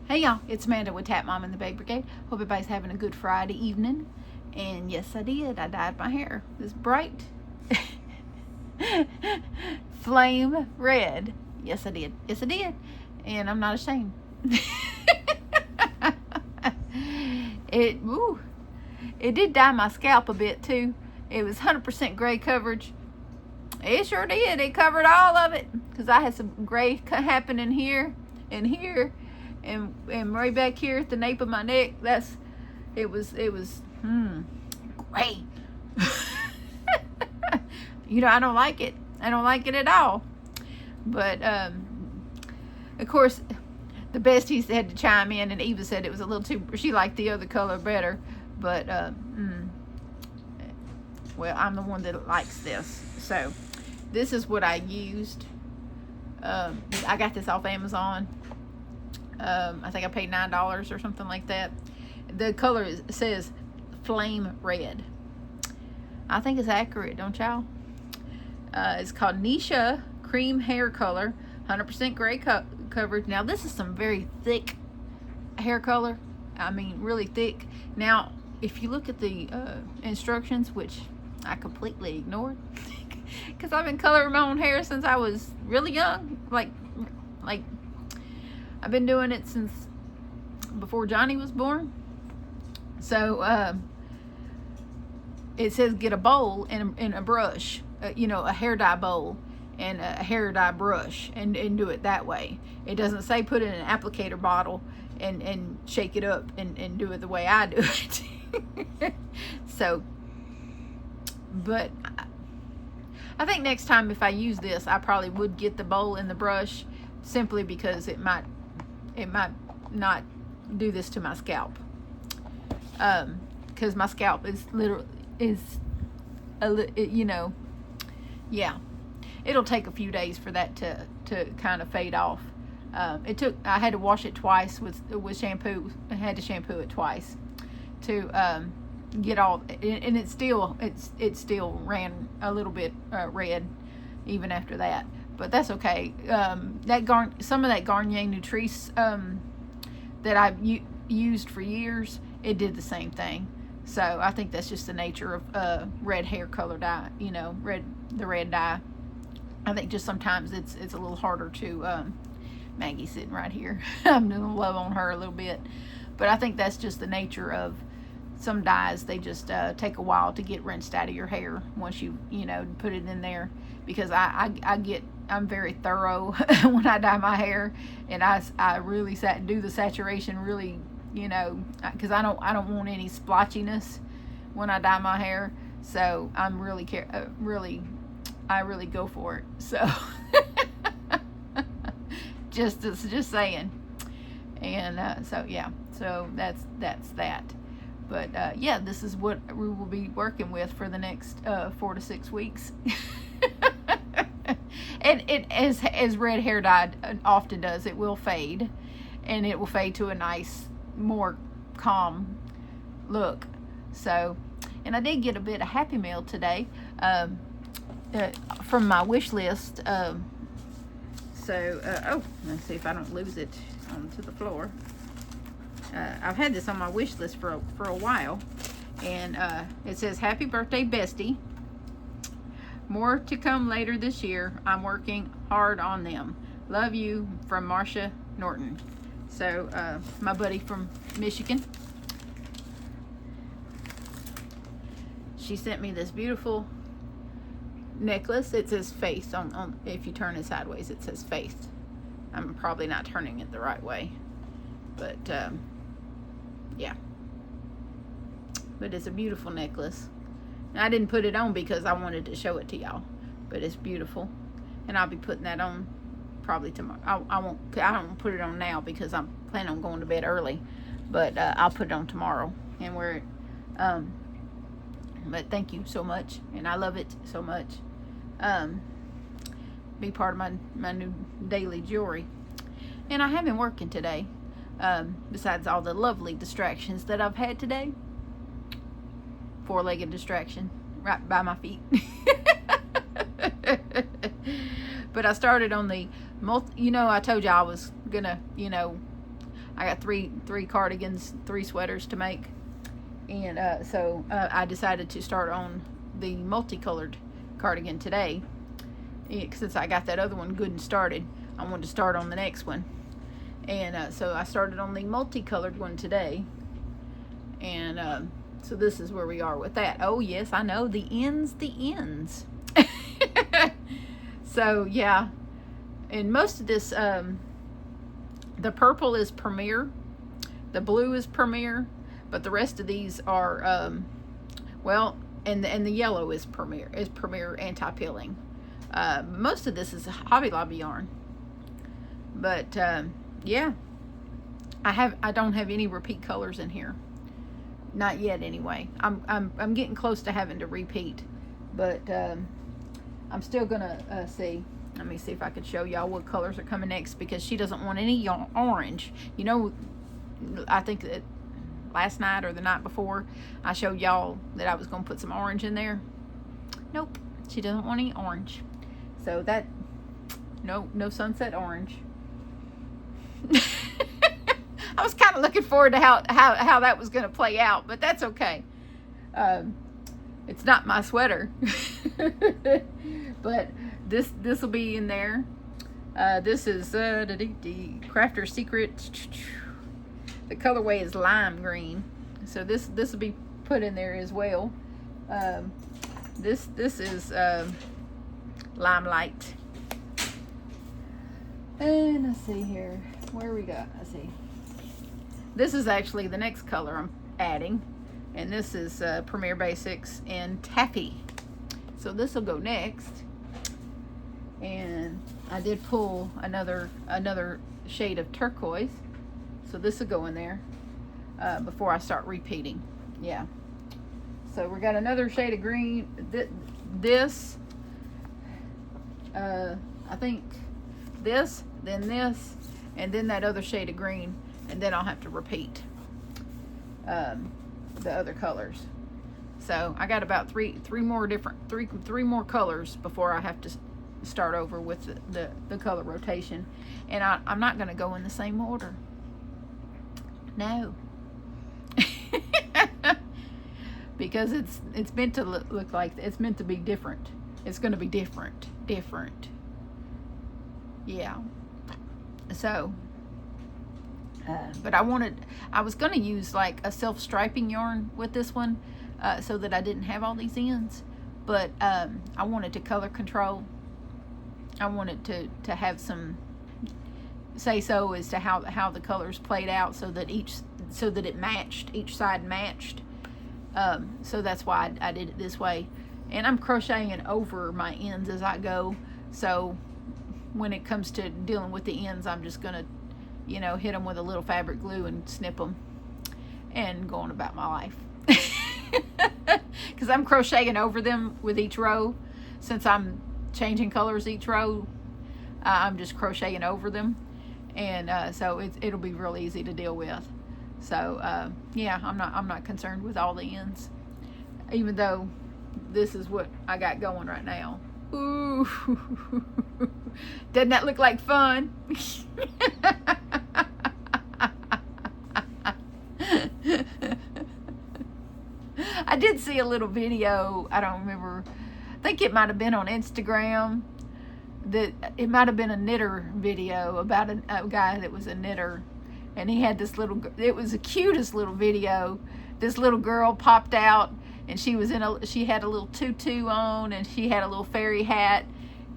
Hey y'all, it's Amanda with Tap Mom and the Baby Brigade. Hope everybody's having a good Friday evening. And yes, I did. I dyed my hair this bright flame red. Yes, I did. Yes, I did. And I'm not ashamed. It did dye my scalp a bit too. It was 100% gray coverage. It sure did. It covered all of it because I had some gray happening here and here. And right back here at the nape of my neck, it was great. I don't like it. I don't like it at all. But of course, the besties had to chime in, and Eva said it was a little too. She liked the other color better, but well, I'm the one that likes this. So this is what I used. I got this off Amazon. I think I paid $9 or something like that. The color says flame red. I think it's accurate, don't y'all? It's called Nisha Cream Hair Color, 100% gray coverage. Now this is some very thick hair color. I mean, really thick. Now, if you look at the instructions, which I completely ignored, because I've been coloring my own hair since I was really young, like. I've been doing it since before Johnny was born. So it says get a bowl and a brush, a hair dye bowl and a hair dye brush and do it that way. It doesn't say put it in an applicator bottle and shake it up and do it the way I do it. So, but I think next time if I use this, I probably would get the bowl and the brush simply because it might not do this to my scalp, because my scalp is yeah, it'll take a few days for that to kind of fade off. I had to wash it twice with shampoo. I had to shampoo it twice to get all, and it still ran a little bit red even after that. But that's okay. Some of that Garnier Nutrice that I've used for years, it did the same thing. So I think that's just the nature of red hair color dye. The red dye. I think just sometimes it's a little harder to. Maggie's sitting right here. I'm gonna love on her a little bit, but I think that's just the nature of some dyes. They just take a while to get rinsed out of your hair once you put it in there. Because I'm very thorough when I dye my hair, and I really do the saturation really, because I don't want any splotchiness when I dye my hair. So I'm really I really go for it. So just saying, and so yeah, so that's that. But yeah, this is what we will be working with for the next 4 to 6 weeks. And it as red hair dye often does, it will fade, and it will fade to a nice, more calm look. So, and I did get a bit of Happy Mail today from my wish list. Oh, let's see if I don't lose it onto the floor. I've had this on my wish list for a while, and it says happy birthday bestie, more to come later this year, I'm working hard on them, love you, from Marcia Norton. So my buddy from Michigan, she sent me this beautiful necklace. It says faith on if you turn it sideways, it says faith. I'm probably not turning it the right way, but yeah, but it's a beautiful necklace. And I didn't put it on because I wanted to show it to y'all, but it's beautiful, and I'll be putting that on probably tomorrow. I don't put it on now because I'm planning on going to bed early, but I'll put it on tomorrow and wear it. But thank you so much, and I love it so much. Be part of my new daily jewelry. And I have been working today, besides all the lovely distractions that I've had today. 4-legged distraction right by my feet. But I started on the I told you I was gonna, I got three cardigans, 3 sweaters to make. And so I decided to start on the multicolored cardigan today. Since I got that other one good and started, I wanted to start on the next one. And so I started on the multicolored one today. And so this is where we are with that. Oh yes, I know, the ends. So yeah, and most of this, the purple is Premier, the blue is Premier, but the rest of these are, well, and the yellow is Premier anti-pilling. Most of this is Hobby Lobby yarn, but yeah, I don't have any repeat colors in here, not yet anyway. I'm getting close to having to repeat, but I'm still gonna see. Let me see if I can show y'all what colors are coming next, because she doesn't want any orange. You know, I think that last night or the night before I showed y'all that I was gonna put some orange in there. Nope, she doesn't want any orange. So that, no sunset orange. I was kind of looking forward to how that was gonna play out, but that's okay. It's not my sweater. But this will be in there. This is Crafter's Secret. The colorway is lime green, so this will be put in there as well. This is Limelight. And let's see here, where we got. Let's see. This is actually the next color I'm adding, and this is Premier Basics in Taffy. So this will go next. And I did pull another shade of turquoise, so this will go in there before I start repeating. Yeah, so we got another shade of green. This I think this, and then that other shade of green, and then I'll have to repeat the other colors. So I got about three more colors before I have to start over with the color rotation. And I'm not going to go in the same order. No. Because it's meant to look like, it's meant to be different. It's going to be different. Yeah. So but I was going to use like a self-striping yarn with this one, so that I didn't have all these ends. But I wanted to color control. I wanted to have some say so as to how the colors played out, so that it matched, each side matched. So that's why I did it this way. And I'm crocheting over my ends as I go. So when it comes to dealing with the ends, I'm just gonna, hit them with a little fabric glue and snip them and go on about my life. Because I'm crocheting over them with each row. Since I'm changing colors each row, I'm just crocheting over them, and so it'll be real easy to deal with. So yeah, I'm not concerned with all the ends, even though this is what I got going right now. Ooh, doesn't that look like fun? I did see a little video, I don't remember, I think it might have been on Instagram, that it might have been a knitter video about a guy that was a knitter, and he had this little, it was the cutest little video. This little girl popped out, and she had a little tutu on, and she had a little fairy hat,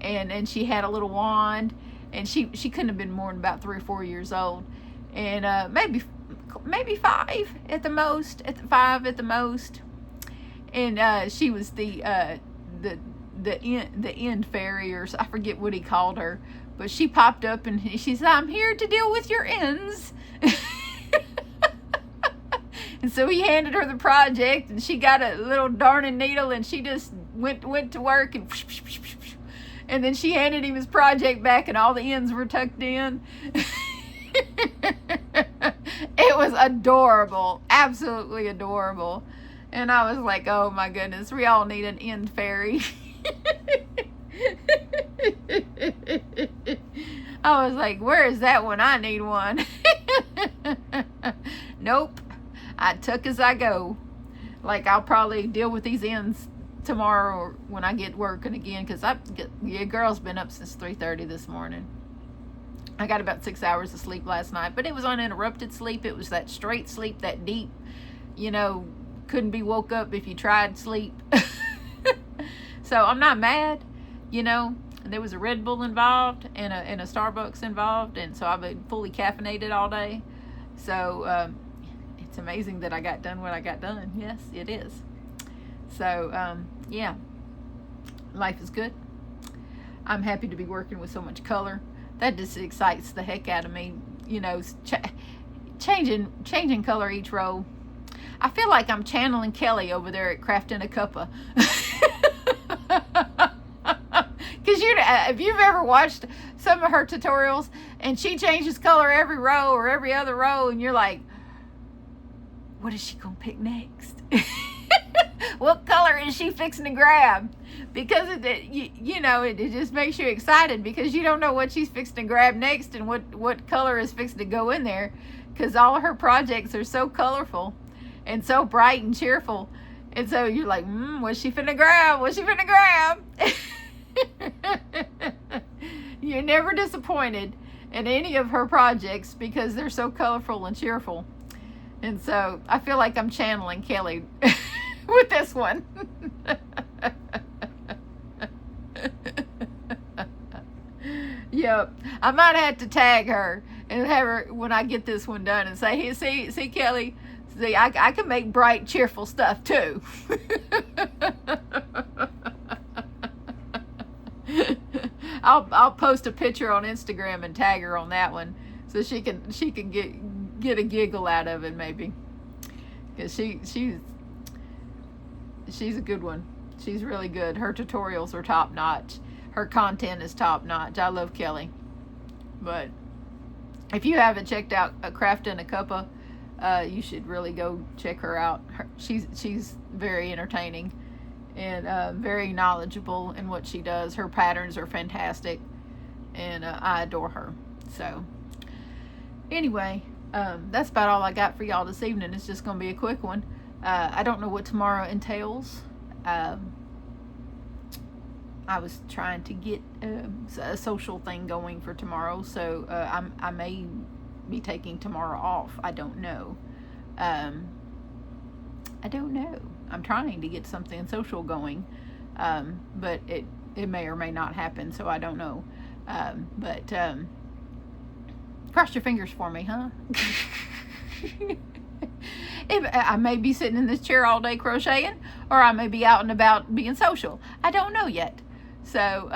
and she had a little wand, and she couldn't have been more than about 3 or 4 years old, and maybe 5 at the most, 5 at the most. And she was the end fairy, or I forget what he called her, but she popped up and she said, "I'm here to deal with your ends." And so he handed her the project, and she got a little darning needle, and she just went to work, and then she handed him his project back, and all the ends were tucked in. It was adorable, absolutely adorable. And I was like, oh my goodness, we all need an end fairy. I was like, where is that one? I need one. Nope. I took as I go. Like, I'll probably deal with these ends tomorrow or when I get working again, because your girl's been up since 3:30 this morning. I got about 6 hours of sleep last night, but it was uninterrupted sleep. It was that straight sleep, that deep, couldn't be woke up if you tried sleep. So I'm not mad, There was a Red Bull involved and a Starbucks involved, and so I've been fully caffeinated all day. So it's amazing that I got done what I got done. Yes, it is. So yeah, life is good. I'm happy to be working with so much color. That just excites the heck out of me. Changing color each row. I feel like I'm channeling Kelly over there at Crafting a Cuppa. Because if you've ever watched some of her tutorials and she changes color every row or every other row, and you're like, what is she gonna pick next? What color is she fixing to grab? Because it just makes you excited, because you don't know what she's fixing to grab next and what color is fixing to go in there, because all of her projects are so colorful and so bright and cheerful. And so you're like, what's she finna grab? What's she finna grab? You're never disappointed in any of her projects because they're so colorful and cheerful. And so I feel like I'm channeling Kelly with this one. Yep. I might have to tag her and have her, when I get this one done, and say, hey, see Kelly, see, I can make bright, cheerful stuff too. I'll post a picture on Instagram and tag her on that one, so she can get a giggle out of it, maybe, because she's a good one. She's really good. Her tutorials are top notch. Her content is top notch. I love Kelly. But if you haven't checked out Crafting a Cuppa, you should really go check her out. She's very entertaining and very knowledgeable in what she does. Her patterns are fantastic, and I adore her. So anyway, that's about all I got for y'all this evening. It's just going to be a quick one. I don't know what tomorrow entails. I was trying to get a social thing going for tomorrow, so I may be taking tomorrow off. I don't know. I'm trying to get something social going, but it may or may not happen, so I don't know. But cross your fingers for me, huh? I may be sitting in this chair all day crocheting, or I may be out and about being social. I don't know yet. So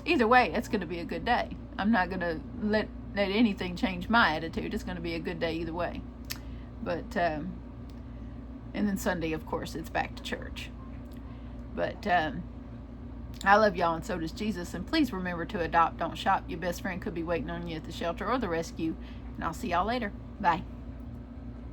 either way, it's going to be a good day. I'm not going to let anything change my attitude. It's going to be a good day either way. But and then Sunday, of course, it's back to church. But I love y'all, and so does Jesus. And please remember to adopt, don't shop. Your best friend could be waiting on you at the shelter or the rescue. And I'll see y'all later. Bye.